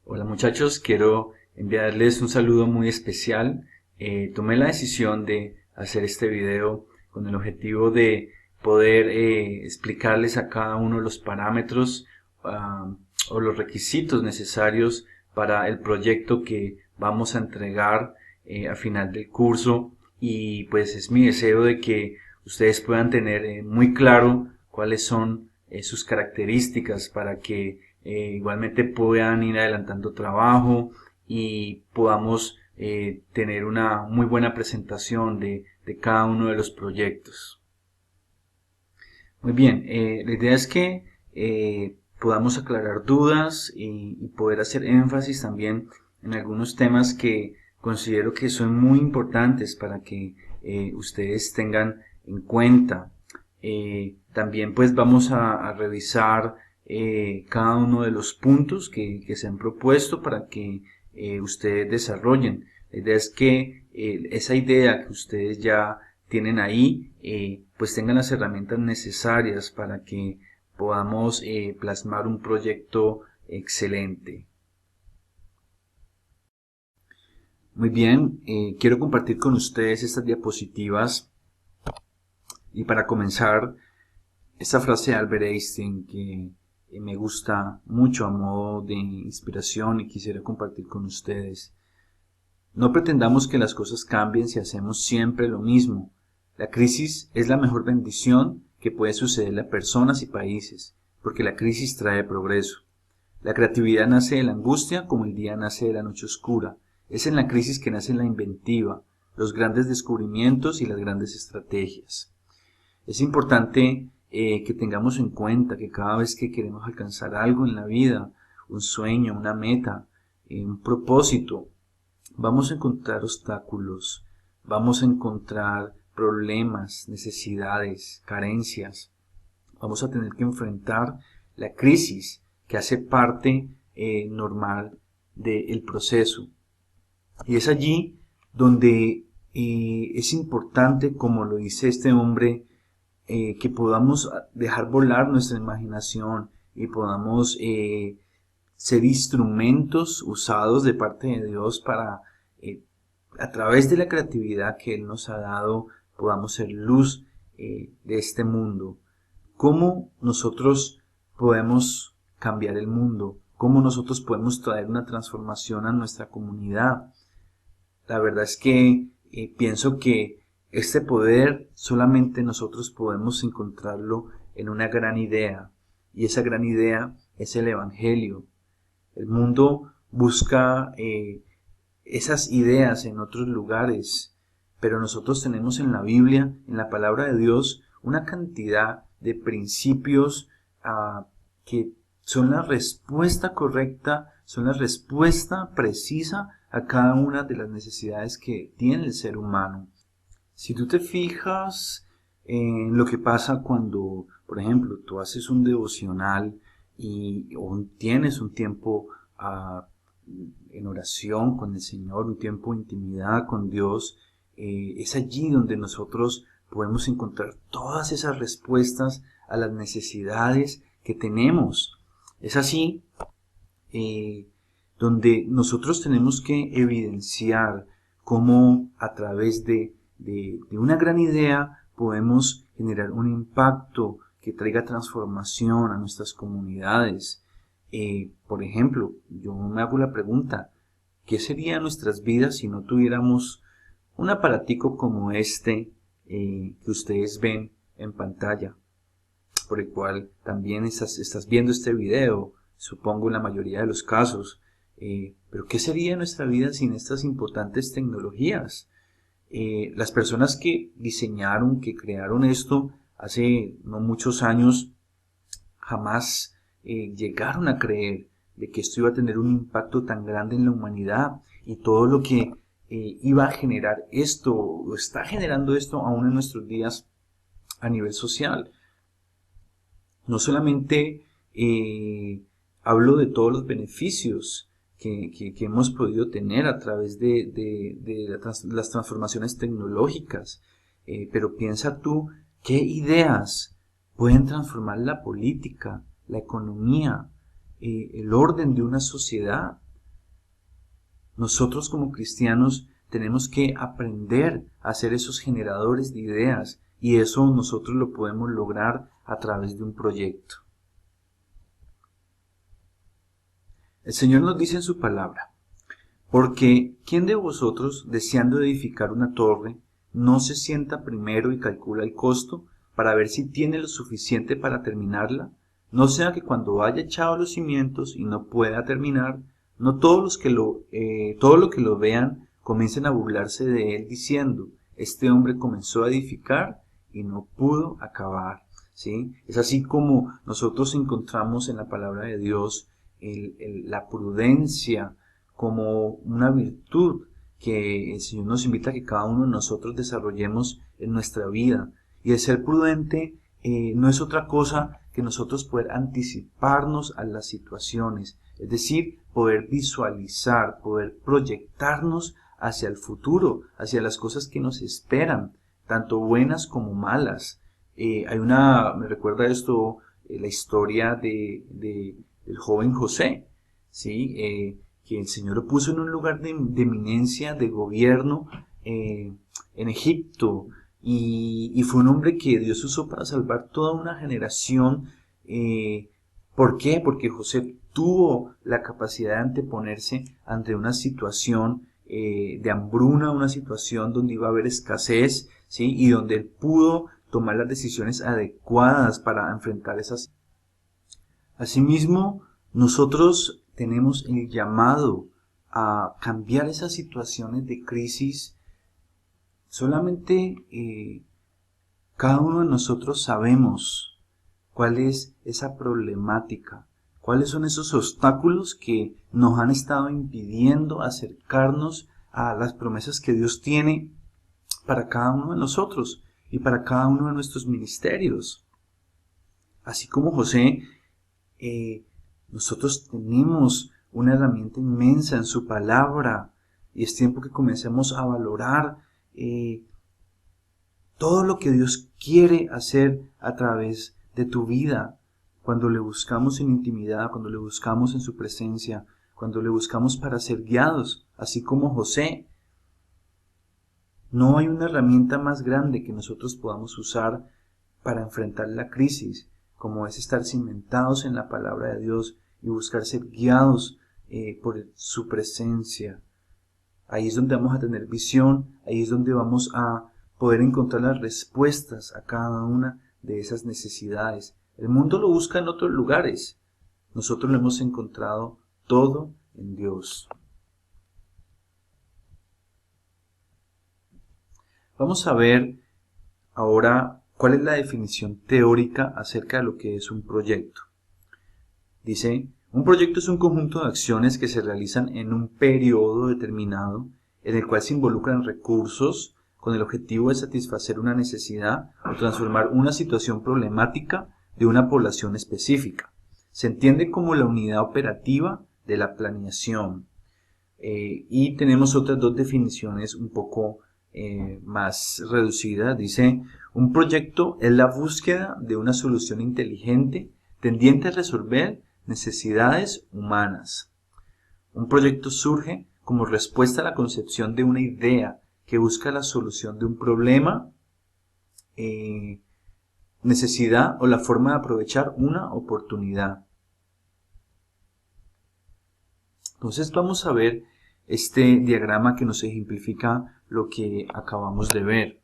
Hola muchachos, quiero enviarles un saludo muy especial. Tomé la decisión de hacer este video con el objetivo de poder explicarles a cada uno los parámetros o los requisitos necesarios para el proyecto que vamos a entregar a final del curso, y pues es mi deseo de que ustedes puedan tener muy claro cuáles son sus características para que igualmente puedan ir adelantando trabajo y podamos tener una muy buena presentación de cada uno de los proyectos. Muy bien, la idea es que podamos aclarar dudas y poder hacer énfasis también en algunos temas que considero que son muy importantes para que ustedes tengan en cuenta. También pues vamos a revisar cada uno de los puntos que se han propuesto para que ustedes desarrollen. La idea es que esa idea que ustedes ya tienen ahí, pues tengan las herramientas necesarias para que podamos plasmar un proyecto excelente. Muy bien, quiero compartir con ustedes estas diapositivas y para comenzar, esta frase de Albert Einstein que me gusta mucho a modo de inspiración y quisiera compartir con ustedes. No pretendamos que las cosas cambien si hacemos siempre lo mismo. La crisis es la mejor bendición que puede sucederle a personas y países, porque la crisis trae progreso. La creatividad nace de la angustia como el día nace de la noche oscura. Es en la crisis que nace la inventiva, los grandes descubrimientos y las grandes estrategias. Es importante que tengamos en cuenta que cada vez que queremos alcanzar algo en la vida, un sueño, una meta, un propósito, vamos a encontrar obstáculos, vamos a encontrar problemas, necesidades, carencias. Vamos a tener que enfrentar la crisis que hace parte normal del proceso. Y es allí donde es importante, como lo dice este hombre, que podamos dejar volar nuestra imaginación y podamos ser instrumentos usados de parte de Dios para, a través de la creatividad que Él nos ha dado, podamos ser luz de este mundo. ¿Cómo nosotros podemos cambiar el mundo? ¿Cómo nosotros podemos traer una transformación a nuestra comunidad? La verdad es que pienso que este poder solamente nosotros podemos encontrarlo en una gran idea, y esa gran idea es el Evangelio. El mundo busca esas ideas en otros lugares, pero nosotros tenemos en la Biblia, en la palabra de Dios, una cantidad de principios que son la respuesta correcta, son la respuesta precisa a cada una de las necesidades que tiene el ser humano. Si tú te fijas en lo que pasa cuando, por ejemplo, tú haces un devocional o tienes un tiempo en oración con el Señor, un tiempo de intimidad con Dios, es allí donde nosotros podemos encontrar todas esas respuestas a las necesidades que tenemos. Es así donde nosotros tenemos que evidenciar cómo a través de una gran idea podemos generar un impacto que traiga transformación a nuestras comunidades. Por ejemplo, yo me hago la pregunta, ¿qué serían nuestras vidas si no tuviéramos un aparatico como este que ustedes ven en pantalla, por el cual también estás viendo este video, supongo en la mayoría de los casos? Pero ¿qué sería nuestra vida sin estas importantes tecnologías? Las personas que diseñaron, que crearon esto hace no muchos años, jamás llegaron a creer de que esto iba a tener un impacto tan grande en la humanidad y todo lo que iba a generar esto, o está generando esto aún en nuestros días a nivel social. No solamente hablo de todos los beneficios que hemos podido tener a través de las transformaciones tecnológicas, pero piensa tú qué ideas pueden transformar la política, la economía, el orden de una sociedad. Nosotros como cristianos tenemos que aprender a ser esos generadores de ideas y eso nosotros lo podemos lograr a través de un proyecto. El Señor nos dice en su palabra: porque ¿quién de vosotros, deseando edificar una torre, no se sienta primero y calcula el costo para ver si tiene lo suficiente para terminarla? No sea que cuando haya echado los cimientos y no pueda terminar, no todos todo lo que lo vean comiencen a burlarse de él diciendo: este hombre comenzó a edificar y no pudo acabar. ¿Sí? Es así como nosotros encontramos en la palabra de Dios la prudencia como una virtud que el Señor nos invita a que cada uno de nosotros desarrollemos en nuestra vida. Y el ser prudente no es otra cosa que nosotros poder anticiparnos a las situaciones, es decir, poder visualizar, poder proyectarnos hacia el futuro, hacia las cosas que nos esperan, tanto buenas como malas. Me recuerda esto, la historia del joven José, ¿sí? Que el Señor lo puso en un lugar de eminencia, de gobierno en Egipto, y fue un hombre que Dios usó para salvar toda una generación. ¿Por qué? Porque José tuvo la capacidad de anteponerse ante una situación de hambruna, una situación donde iba a haber escasez, ¿sí? Y donde él pudo tomar las decisiones adecuadas para enfrentar esas. Asimismo, nosotros tenemos el llamado a cambiar esas situaciones de crisis. Solamente cada uno de nosotros sabemos cuál es esa problemática, cuáles son esos obstáculos que nos han estado impidiendo acercarnos a las promesas que Dios tiene para cada uno de nosotros y para cada uno de nuestros ministerios. Así como José, nosotros tenemos una herramienta inmensa en su palabra y es tiempo que comencemos a valorar todo lo que Dios quiere hacer a través de tu vida, cuando le buscamos en intimidad, cuando le buscamos en su presencia, cuando le buscamos para ser guiados, así como José. No hay una herramienta más grande que nosotros podamos usar para enfrentar la crisis, como es estar cimentados en la palabra de Dios y buscar ser guiados por su presencia. Ahí es donde vamos a tener visión, ahí es donde vamos a poder encontrar las respuestas a cada una de esas necesidades. El mundo lo busca en otros lugares, nosotros lo hemos encontrado todo en Dios. Vamos a ver ahora cuál es la definición teórica acerca de lo que es un proyecto. Dice: un proyecto es un conjunto de acciones que se realizan en un periodo determinado en el cual se involucran recursos con el objetivo de satisfacer una necesidad o transformar una situación problemática de una población específica. Se entiende como la unidad operativa de la planeación. Y tenemos otras dos definiciones un poco más reducidas. Dice: un proyecto es la búsqueda de una solución inteligente tendiente a resolver necesidades humanas. Un proyecto surge como respuesta a la concepción de una idea que busca la solución de un problema, necesidad o la forma de aprovechar una oportunidad. Entonces vamos a ver este diagrama que nos ejemplifica lo que acabamos de ver.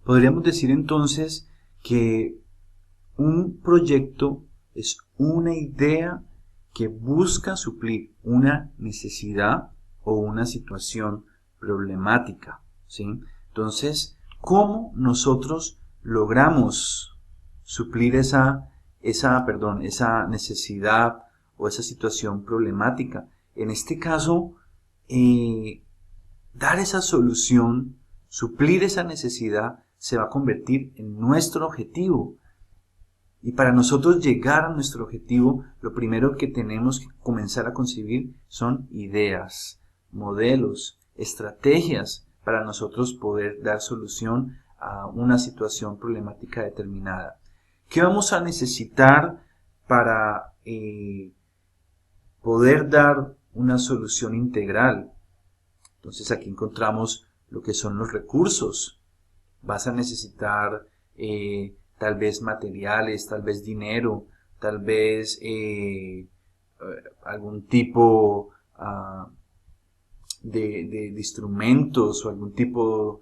Podríamos decir entonces que un proyecto es una idea que busca suplir una necesidad o una situación problemática, ¿sí? Entonces, ¿cómo nosotros logramos suplir esa necesidad o esa situación problemática? En este caso, dar esa solución, suplir esa necesidad, se va a convertir en nuestro objetivo. Y para nosotros llegar a nuestro objetivo, lo primero que tenemos que comenzar a concebir son ideas, modelos, estrategias para nosotros poder dar solución a una situación problemática determinada. ¿Qué vamos a necesitar para poder dar una solución integral. Entonces aquí encontramos lo que son los recursos. Vas a necesitar tal vez materiales, tal vez dinero, tal vez algún tipo de instrumentos o algún tipo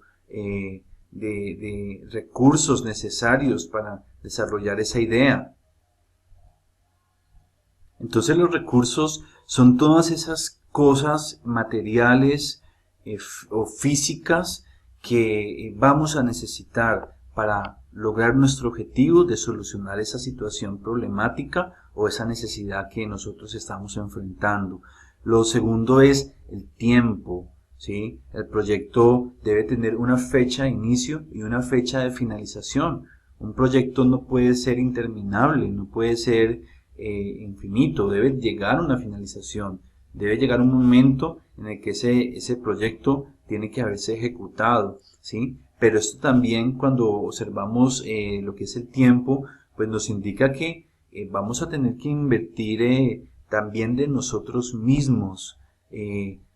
de recursos necesarios para desarrollar esa idea. Entonces los recursos son todas esas cosas materiales o físicas que vamos a necesitar para lograr nuestro objetivo de solucionar esa situación problemática o esa necesidad que nosotros estamos enfrentando. Lo segundo es el tiempo, ¿sí? El proyecto debe tener una fecha de inicio y una fecha de finalización. Un proyecto no puede ser interminable, no puede ser infinito, debe llegar a una finalización, debe llegar un momento en el que ese proyecto tiene que haberse ejecutado, ¿sí? Pero esto también, cuando observamos lo que es el tiempo, pues nos indica que vamos a tener que invertir también de nosotros mismos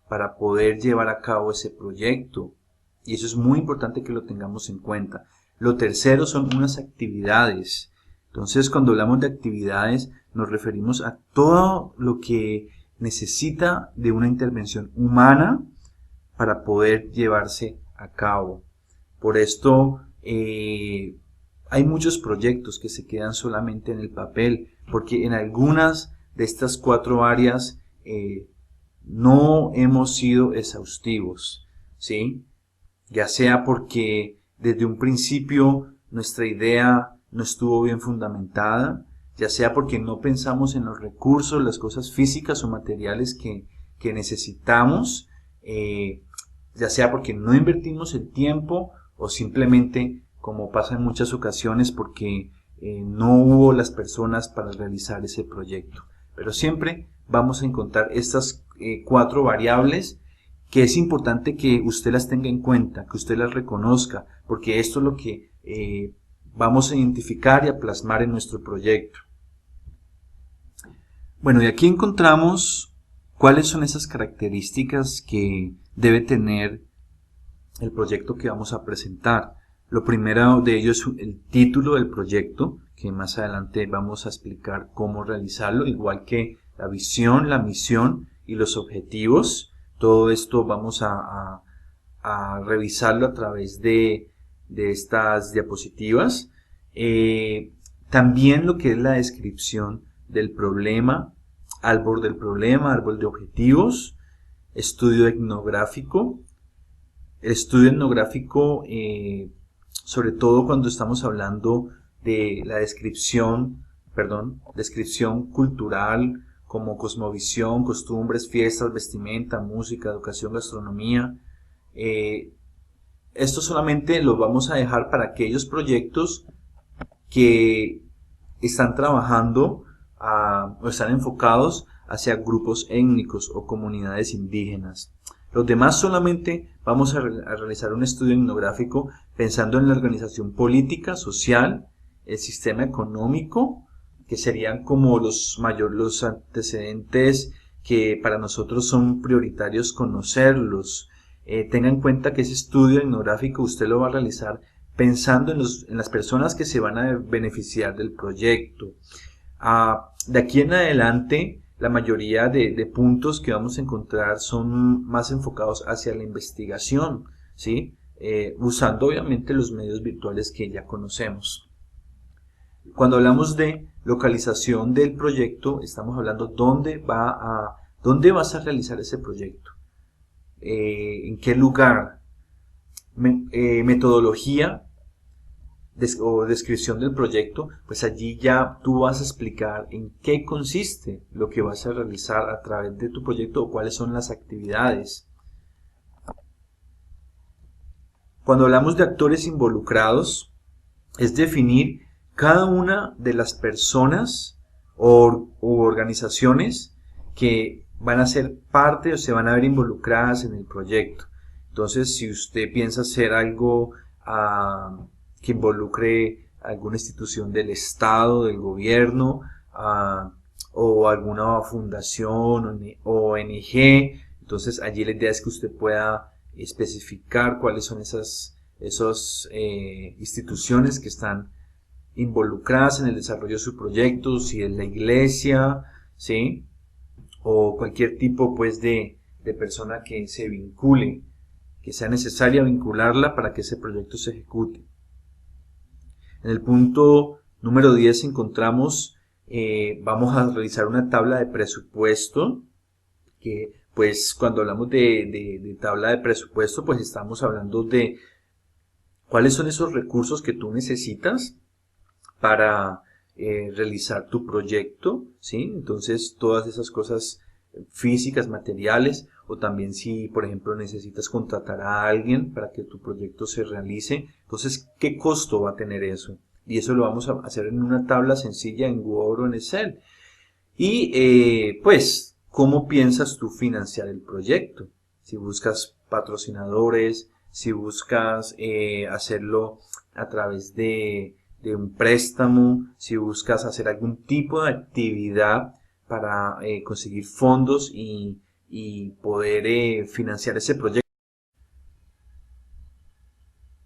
para poder llevar a cabo ese proyecto. Y eso es muy importante que lo tengamos en cuenta. Lo tercero son unas actividades. Entonces, cuando hablamos de actividades, nos referimos a todo lo que necesita de una intervención humana para poder llevarse a cabo. Por esto, hay muchos proyectos que se quedan solamente en el papel, porque en algunas de estas 4 áreas no hemos sido exhaustivos, ¿sí? Ya sea porque desde un principio nuestra idea no estuvo bien fundamentada, ya sea porque no pensamos en los recursos, las cosas físicas o materiales que necesitamos, ya sea porque no invertimos el tiempo o simplemente, como pasa en muchas ocasiones, porque no hubo las personas para realizar ese proyecto. Pero siempre vamos a encontrar estas 4 variables que es importante que usted las tenga en cuenta, que usted las reconozca, porque esto es lo que vamos a identificar y a plasmar en nuestro proyecto. Bueno, y aquí encontramos cuáles son esas características que debe tener el proyecto que vamos a presentar. Lo primero de ello es el título del proyecto, que más adelante vamos a explicar cómo realizarlo, igual que la visión, la misión y los objetivos. Todo esto vamos a revisarlo a través de estas diapositivas. También lo que es la descripción del problema, árbol del problema, árbol de objetivos, estudio etnográfico. El estudio etnográfico, sobre todo cuando estamos hablando de la descripción cultural, como cosmovisión, costumbres, fiestas, vestimenta, música, educación, gastronomía. Esto solamente lo vamos a dejar para aquellos proyectos que están trabajando o están enfocados hacia grupos étnicos o comunidades indígenas. Los demás solamente vamos a realizar un estudio etnográfico pensando en la organización política, social, el sistema económico, que serían como los antecedentes que para nosotros son prioritarios conocerlos. Tenga en cuenta que ese estudio etnográfico usted lo va a realizar pensando en las personas que se van a beneficiar del proyecto. De aquí en adelante, la mayoría de puntos que vamos a encontrar son más enfocados hacia la investigación, ¿sí? Usando obviamente los medios virtuales que ya conocemos. Cuando hablamos de localización del proyecto, estamos hablando dónde vas a realizar ese proyecto, en qué lugar, metodología o descripción del proyecto, pues allí ya tú vas a explicar en qué consiste lo que vas a realizar a través de tu proyecto o cuáles son las actividades. Cuando hablamos de actores involucrados, es definir cada una de las personas u organizaciones que van a ser parte o se van a ver involucradas en el proyecto. Entonces, si usted piensa hacer algo que involucre alguna institución del Estado, del gobierno, o alguna fundación o ONG. Entonces allí la idea es que usted pueda especificar cuáles son esas instituciones que están involucradas en el desarrollo de su proyecto, si es la iglesia, ¿sí? O cualquier tipo pues de persona que se vincule, que sea necesaria vincularla para que ese proyecto se ejecute. En el punto número 10 encontramos, vamos a realizar una tabla de presupuesto, que pues cuando hablamos de tabla de presupuesto, pues estamos hablando de cuáles son esos recursos que tú necesitas para realizar tu proyecto, ¿sí? Entonces, todas esas cosas físicas, materiales, o también si, por ejemplo, necesitas contratar a alguien para que tu proyecto se realice, entonces, ¿qué costo va a tener eso? Y eso lo vamos a hacer en una tabla sencilla en Word o en Excel. Y, pues, ¿cómo piensas tú financiar el proyecto? Si buscas patrocinadores, si buscas hacerlo a través de un préstamo, si buscas hacer algún tipo de actividad para conseguir fondos y poder financiar ese proyecto.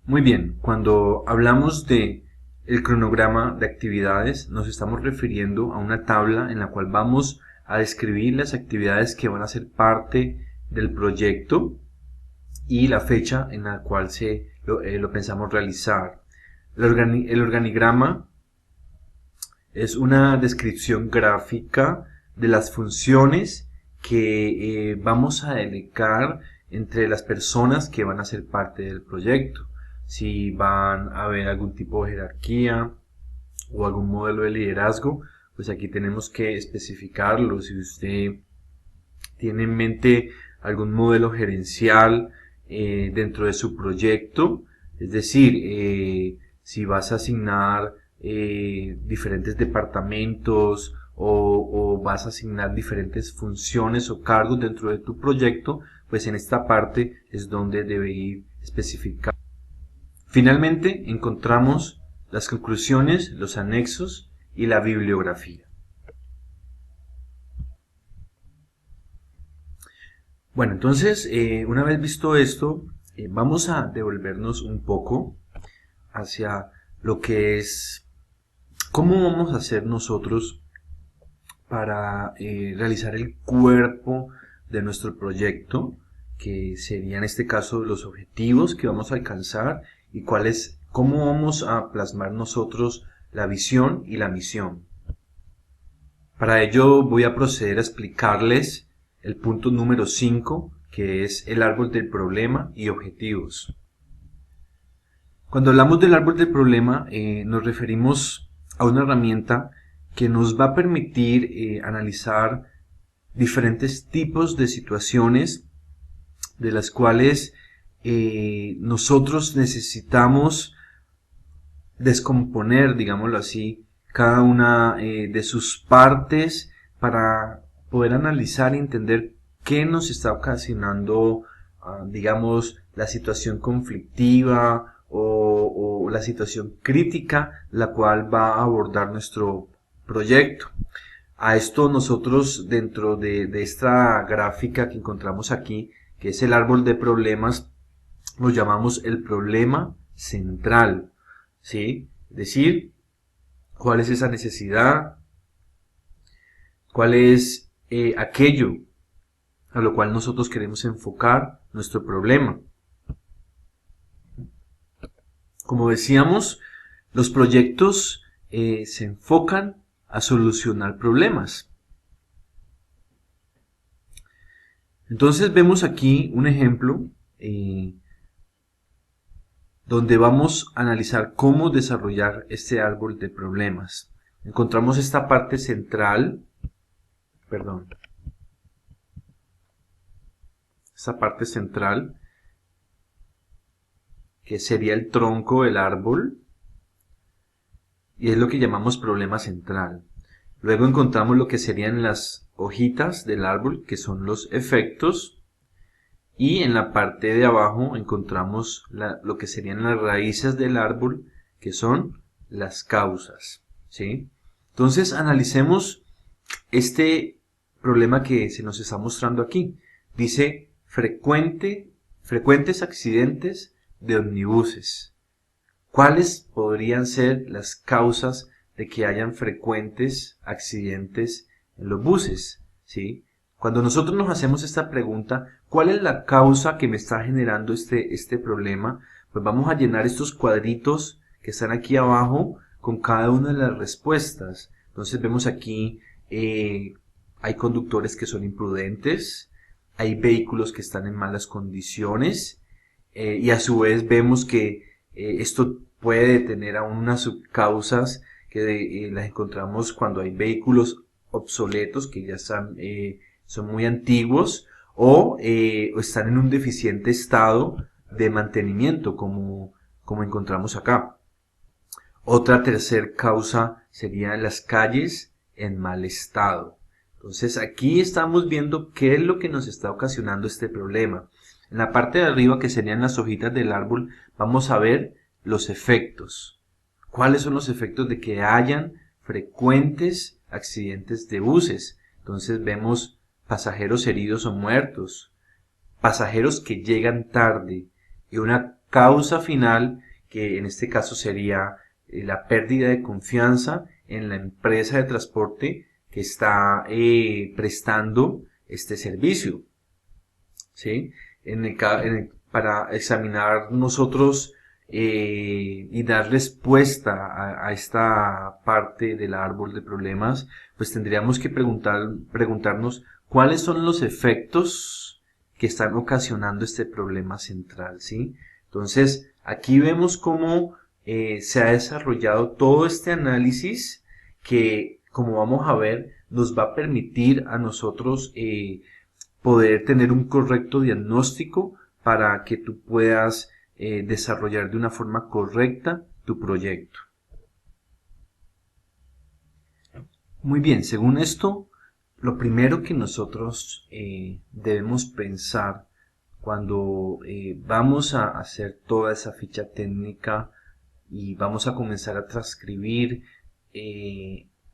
Muy bien, cuando hablamos de el cronograma de actividades, nos estamos refiriendo a una tabla en la cual vamos a describir las actividades que van a ser parte del proyecto y la fecha en la cual lo pensamos realizar. El organigrama es una descripción gráfica de las funciones que vamos a delegar entre las personas que van a ser parte del proyecto. Si van a haber algún tipo de jerarquía o algún modelo de liderazgo, pues aquí tenemos que especificarlo. Si usted tiene en mente algún modelo gerencial dentro de su proyecto, es decir, si vas a asignar diferentes departamentos o vas a asignar diferentes funciones o cargos dentro de tu proyecto, pues en esta parte es donde debe ir especificado. Finalmente encontramos las conclusiones, los anexos y la bibliografía. Bueno, entonces, una vez visto esto, vamos a devolvernos un poco hacia lo que es cómo vamos a hacer nosotros para realizar el cuerpo de nuestro proyecto, que sería en este caso los objetivos que vamos a alcanzar y cómo vamos a plasmar nosotros la visión y la misión. Para ello voy a proceder a explicarles el punto número 5, que es el árbol del problema y objetivos. Cuando hablamos del árbol del problema, nos referimos a una herramienta que nos va a permitir analizar diferentes tipos de situaciones de las cuales nosotros necesitamos descomponer, digámoslo así, cada una de sus partes para poder analizar y entender qué nos está ocasionando, digamos, la situación conflictiva o la situación crítica, la cual va a abordar nuestro proyecto. A esto nosotros dentro de esta gráfica que encontramos aquí, que es el árbol de problemas, lo llamamos el problema central, ¿sí? Es decir, cuál es esa necesidad, cuál es aquello a lo cual nosotros queremos enfocar nuestro problema. Como decíamos, los proyectos se enfocan a solucionar problemas. Entonces vemos aquí un ejemplo donde vamos a analizar cómo desarrollar este árbol de problemas. Encontramos esta parte central, esta parte central, que sería el tronco del árbol, y es lo que llamamos problema central. Luego encontramos lo que serían las hojitas del árbol, que son los efectos, y en la parte de abajo encontramos lo que serían las raíces del árbol, que son las causas, ¿sí? Entonces analicemos este problema que se nos está mostrando aquí. Dice frecuentes accidentes de omnibuses. ¿Cuáles podrían ser las causas de que hayan frecuentes accidentes en los buses? ¿Sí? Cuando nosotros nos hacemos esta pregunta, ¿cuál es la causa que me está generando este problema? Pues vamos a llenar estos cuadritos que están aquí abajo con cada una de las respuestas. Entonces vemos aquí, hay conductores que son imprudentes, hay vehículos que están en malas condiciones, y a su vez vemos que esto puede tener aún unas subcausas que las encontramos cuando hay vehículos obsoletos que ya son muy antiguos o están en un deficiente estado de mantenimiento como encontramos acá. Otra tercera causa serían las calles en mal estado. Entonces aquí estamos viendo qué es lo que nos está ocasionando este problema. En la parte de arriba, que serían las hojitas del árbol, vamos a ver los efectos. ¿Cuáles son los efectos de que hayan frecuentes accidentes de buses? Entonces vemos pasajeros heridos o muertos, pasajeros que llegan tarde y una causa final que en este caso sería la pérdida de confianza en la empresa de transporte que está prestando este servicio. ¿Sí? Para examinar nosotros y dar respuesta a esta parte del árbol de problemas, pues tendríamos que preguntarnos cuáles son los efectos que están ocasionando este problema central, ¿sí? Entonces, aquí vemos cómo se ha desarrollado todo este análisis que, como vamos a ver, nos va a permitir a nosotros poder tener un correcto diagnóstico para que tú puedas desarrollar de una forma correcta tu proyecto. Muy bien, según esto, lo primero que nosotros debemos pensar cuando vamos a hacer toda esa ficha técnica y vamos a comenzar a transcribir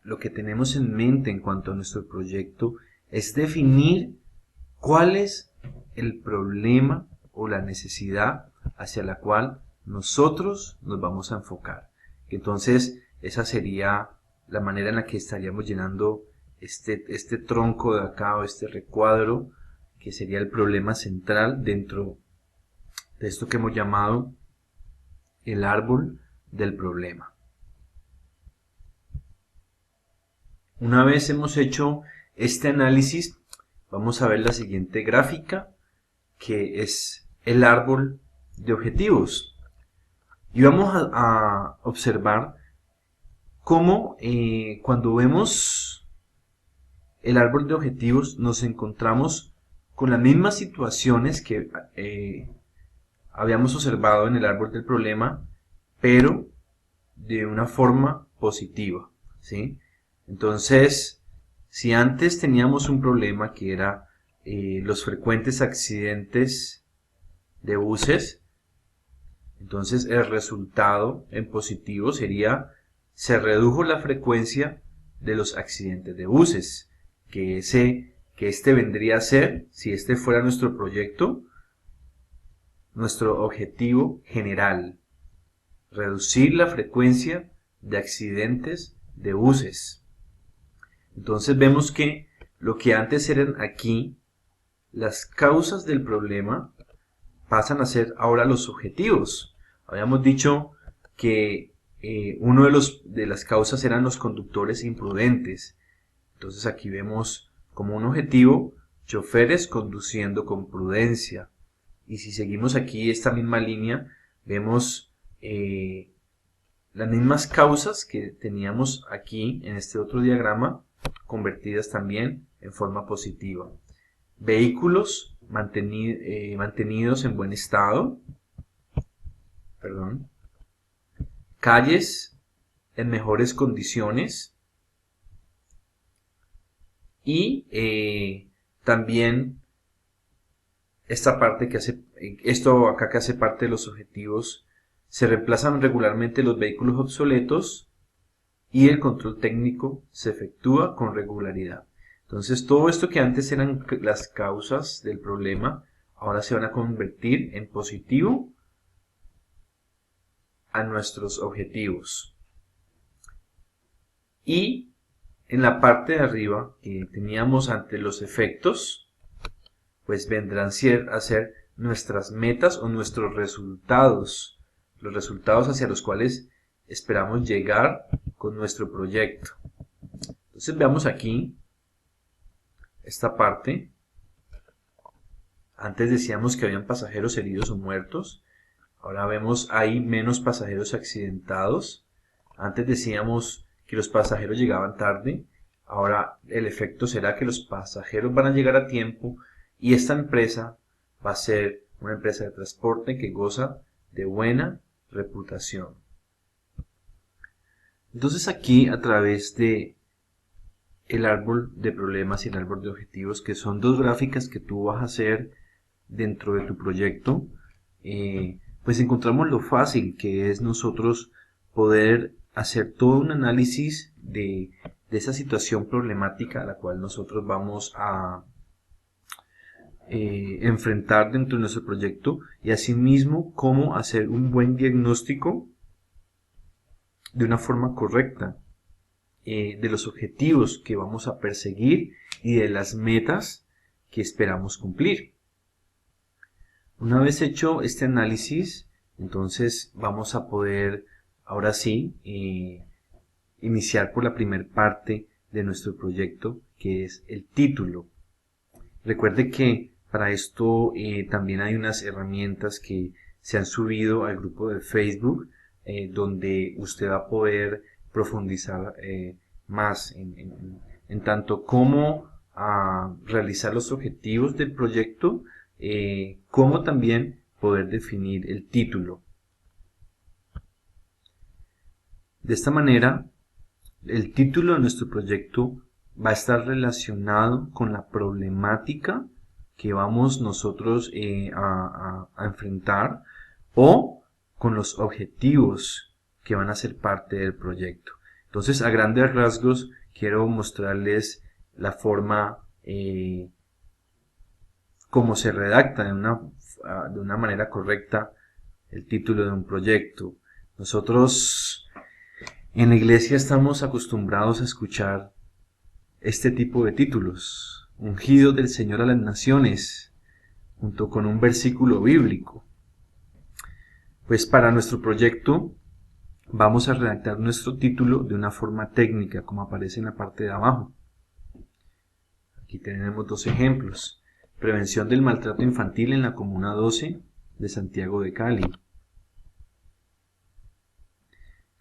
lo que tenemos en mente en cuanto a nuestro proyecto es definir ¿cuál es el problema o la necesidad hacia la cual nosotros nos vamos a enfocar? Entonces, esa sería la manera en la que estaríamos llenando este tronco de acá o este recuadro, que sería el problema central dentro de esto que hemos llamado el árbol del problema. Una vez hemos hecho este análisis, vamos a ver la siguiente gráfica, que es el árbol de objetivos. Y vamos a observar cómo cuando vemos el árbol de objetivos nos encontramos con las mismas situaciones que habíamos observado en el árbol del problema, pero de una forma positiva, ¿sí? Entonces, si antes teníamos un problema que era los frecuentes accidentes de buses, entonces el resultado en positivo sería se redujo la frecuencia de los accidentes de buses, que este vendría a ser, si este fuera nuestro proyecto, nuestro objetivo general, reducir la frecuencia de accidentes de buses. Entonces vemos que lo que antes eran aquí las causas del problema pasan a ser ahora los objetivos. Habíamos dicho que uno de las causas eran los conductores imprudentes. Entonces aquí vemos como un objetivo choferes conduciendo con prudencia. Y si seguimos aquí esta misma línea, vemos las mismas causas que teníamos aquí en este otro diagrama, convertidas también en forma positiva. Vehículos mantenidos en buen estado, calles en mejores condiciones y también esta parte que hace, esto acá que hace parte de los objetivos, se reemplazan regularmente los vehículos obsoletos y el control técnico se efectúa con regularidad. Entonces todo esto que antes eran las causas del problema, ahora se van a convertir en positivo a nuestros objetivos. Y en la parte de arriba que teníamos ante los efectos, pues vendrán a ser nuestras metas o nuestros resultados, los resultados hacia los cuales esperamos llegar con nuestro proyecto. Entonces veamos aquí esta parte. Antes decíamos que habían pasajeros heridos o muertos. Ahora vemos hay menos pasajeros accidentados. Antes decíamos que los pasajeros llegaban tarde. Ahora el efecto será que los pasajeros van a llegar a tiempo y esta empresa va a ser una empresa de transporte que goza de buena reputación. Entonces aquí, a través de el árbol de problemas y el árbol de objetivos, que son dos gráficas que tú vas a hacer dentro de tu proyecto, pues encontramos lo fácil que es nosotros poder hacer todo un análisis de esa situación problemática a la cual nosotros vamos a enfrentar dentro de nuestro proyecto, y asimismo cómo hacer un buen diagnóstico de una forma correcta de los objetivos que vamos a perseguir y de las metas que esperamos cumplir. Una vez hecho este análisis, entonces vamos a poder ahora sí iniciar por la primera parte de nuestro proyecto, que es el título. Recuerde que para esto también hay unas herramientas que se han subido al grupo de Facebook, donde usted va a poder profundizar más en tanto cómo realizar los objetivos del proyecto, como también poder definir el título. De esta manera, el título de nuestro proyecto va a estar relacionado con la problemática que vamos nosotros a enfrentar, o con los objetivos que van a ser parte del proyecto. Entonces, a grandes rasgos, quiero mostrarles la forma como se redacta de una manera correcta el título de un proyecto. Nosotros en la iglesia estamos acostumbrados a escuchar este tipo de títulos: ungido del Señor a las naciones, junto con un versículo bíblico. Pues para nuestro proyecto vamos a redactar nuestro título de una forma técnica, como aparece en la parte de abajo. Aquí tenemos dos ejemplos: prevención del maltrato infantil en la Comuna 12 de Santiago de Cali,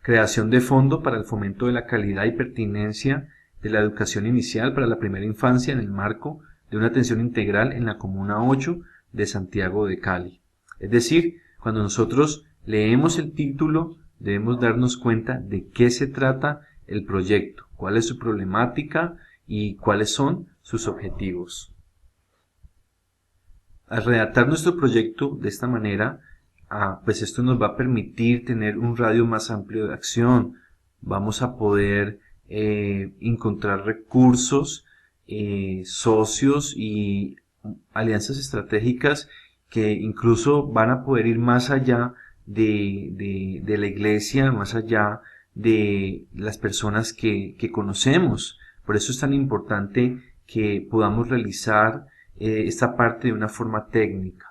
creación de fondo para el fomento de la calidad y pertinencia de la educación inicial para la primera infancia en el marco de una atención integral en la Comuna 8 de Santiago de Cali. Es decir, cuando nosotros leemos el título, debemos darnos cuenta de qué se trata el proyecto, cuál es su problemática y cuáles son sus objetivos. Al redactar nuestro proyecto de esta manera, pues esto nos va a permitir tener un radio más amplio de acción. Vamos a poder encontrar recursos, socios y alianzas estratégicas que incluso van a poder ir más allá de la iglesia, más allá de las personas que conocemos. Por eso es tan importante que podamos realizar esta parte de una forma técnica.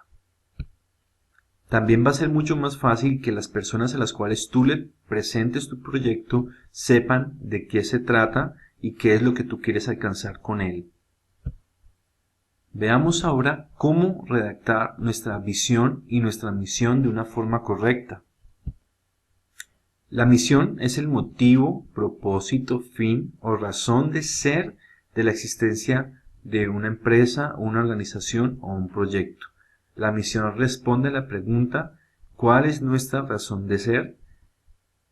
También va a ser mucho más fácil que las personas a las cuales tú le presentes tu proyecto sepan de qué se trata y qué es lo que tú quieres alcanzar con él. Veamos ahora cómo redactar nuestra visión y nuestra misión de una forma correcta. La misión es el motivo, propósito, fin o razón de ser de la existencia de una empresa, una organización o un proyecto. La misión responde a la pregunta: ¿cuál es nuestra razón de ser?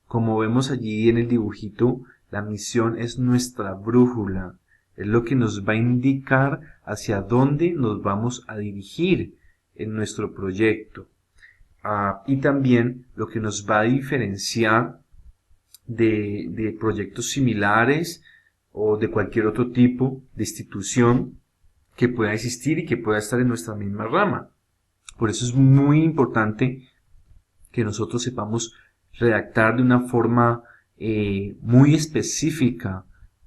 Como vemos allí en el dibujito, la misión es nuestra brújula, es lo que nos va a indicar hacia dónde nos vamos a dirigir en nuestro proyecto. Y también lo que nos va a diferenciar de proyectos similares o de cualquier otro tipo de institución que pueda existir y que pueda estar en nuestra misma rama. Por eso es muy importante que nosotros sepamos redactar de una forma muy específica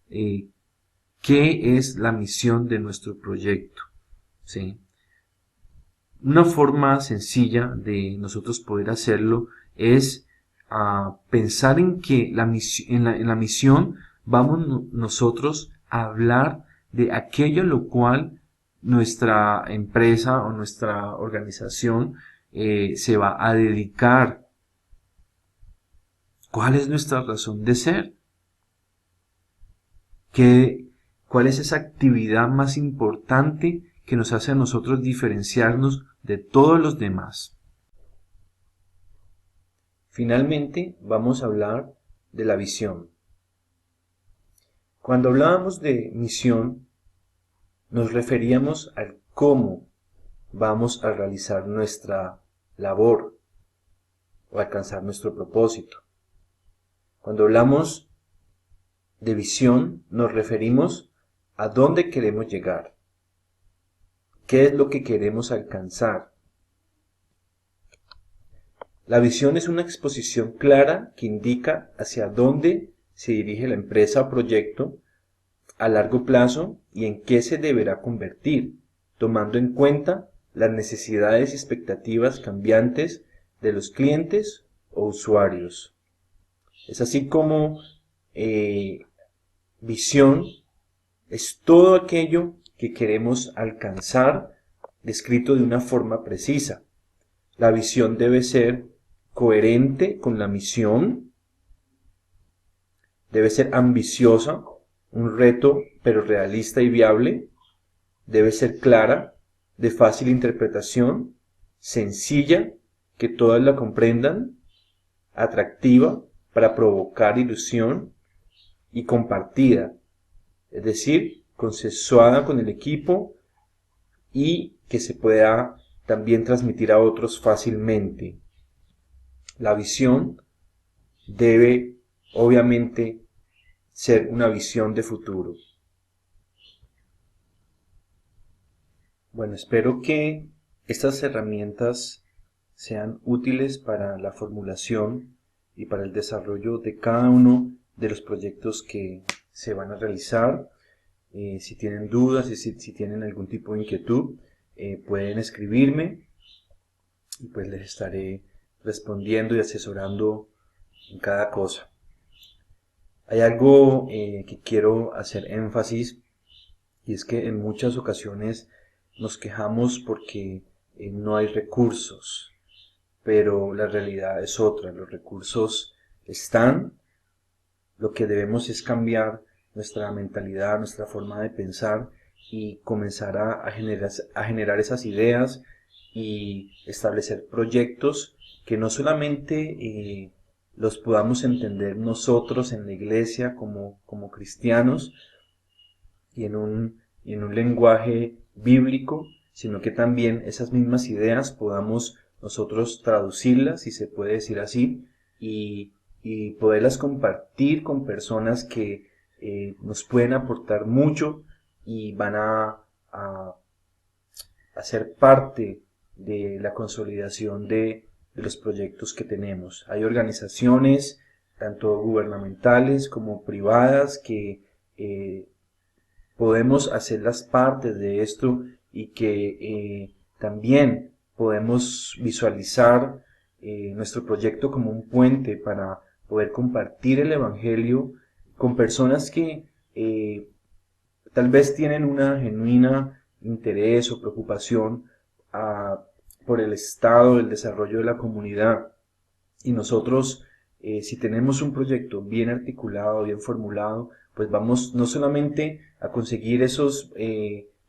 qué es la misión de nuestro proyecto, ¿sí? Una forma sencilla de nosotros poder hacerlo es pensar en que en la misión vamos nosotros a hablar de aquello a lo cual nuestra empresa o nuestra organización se va a dedicar. ¿Cuál es nuestra razón de ser? ¿Cuál es esa actividad más importante que nos hace a nosotros diferenciarnos de todos los demás? Finalmente, vamos a hablar de la visión. Cuando hablábamos de misión, nos referíamos al cómo vamos a realizar nuestra labor o alcanzar nuestro propósito. Cuando hablamos de visión, nos referimos a dónde queremos llegar, qué es lo que queremos alcanzar. La visión es una exposición clara que indica hacia dónde se dirige la empresa o proyecto a largo plazo y en qué se deberá convertir, tomando en cuenta las necesidades y expectativas cambiantes de los clientes o usuarios. Es así como visión es todo aquello que queremos alcanzar descrito de una forma precisa. La visión debe ser coherente con la misión, debe ser ambiciosa, un reto pero realista y viable, debe ser clara, de fácil interpretación, sencilla, que todas la comprendan, atractiva para provocar ilusión y compartida, es decir, consensuada con el equipo y que se pueda también transmitir a otros fácilmente. La visión debe, obviamente, ser una visión de futuro. Bueno, espero que estas herramientas sean útiles para la formulación y para el desarrollo de cada uno de los proyectos que se van a realizar. Si tienen dudas y si tienen algún tipo de inquietud, pueden escribirme y pues les estaré respondiendo y asesorando en cada cosa. Hay algo que quiero hacer énfasis y es que en muchas ocasiones nos quejamos porque no hay recursos, pero la realidad es otra. Los recursos están, lo que debemos es cambiar nuestra mentalidad, nuestra forma de pensar y comenzar a generar esas ideas y establecer proyectos que no solamente los podamos entender nosotros en la iglesia como cristianos y en un lenguaje bíblico, sino que también esas mismas ideas podamos nosotros traducirlas, si se puede decir así, y poderlas compartir con personas que nos pueden aportar mucho y van a ser parte de la consolidación de los proyectos que tenemos. Hay organizaciones, tanto gubernamentales como privadas, que podemos hacerlas parte de esto y que también podemos visualizar nuestro proyecto como un puente para poder compartir el Evangelio con personas que tal vez tienen una genuina interés o preocupación por el estado del desarrollo de la comunidad. Y nosotros, si tenemos un proyecto bien articulado, bien formulado, pues vamos no solamente a conseguir esos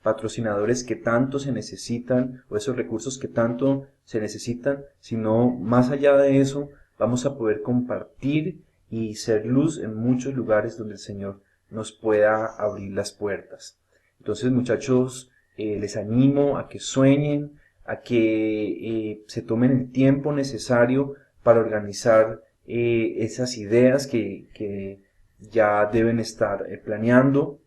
patrocinadores que tanto se necesitan o esos recursos que tanto se necesitan, sino más allá de eso, vamos a poder compartir y ser luz en muchos lugares donde el Señor nos pueda abrir las puertas. Entonces, muchachos, les animo a que sueñen, a que se tomen el tiempo necesario para organizar esas ideas que ya deben estar planeando.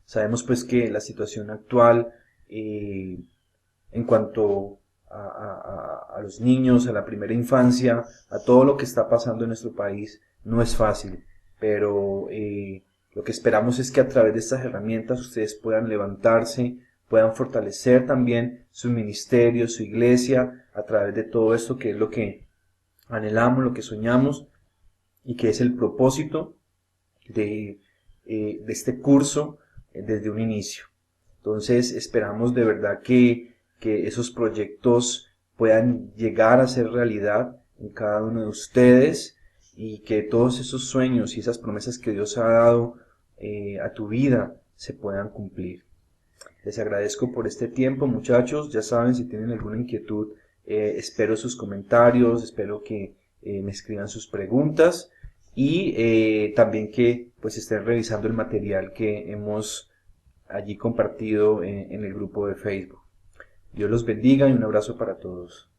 Sabemos pues que la situación actual en cuanto a los niños, a la primera infancia, a todo lo que está pasando en nuestro país, no es fácil, pero lo que esperamos es que a través de estas herramientas ustedes puedan levantarse, puedan fortalecer también su ministerio, su iglesia, a través de todo esto que es lo que anhelamos, lo que soñamos y que es el propósito de este curso desde un inicio. Entonces esperamos de verdad que esos proyectos puedan llegar a ser realidad en cada uno de ustedes y que todos esos sueños y esas promesas que Dios ha dado a tu vida se puedan cumplir. Les agradezco por este tiempo, muchachos. Ya saben, si tienen alguna inquietud, espero sus comentarios, espero que me escriban sus preguntas y también que pues estén revisando el material que hemos allí compartido en el grupo de Facebook. Dios los bendiga y un abrazo para todos.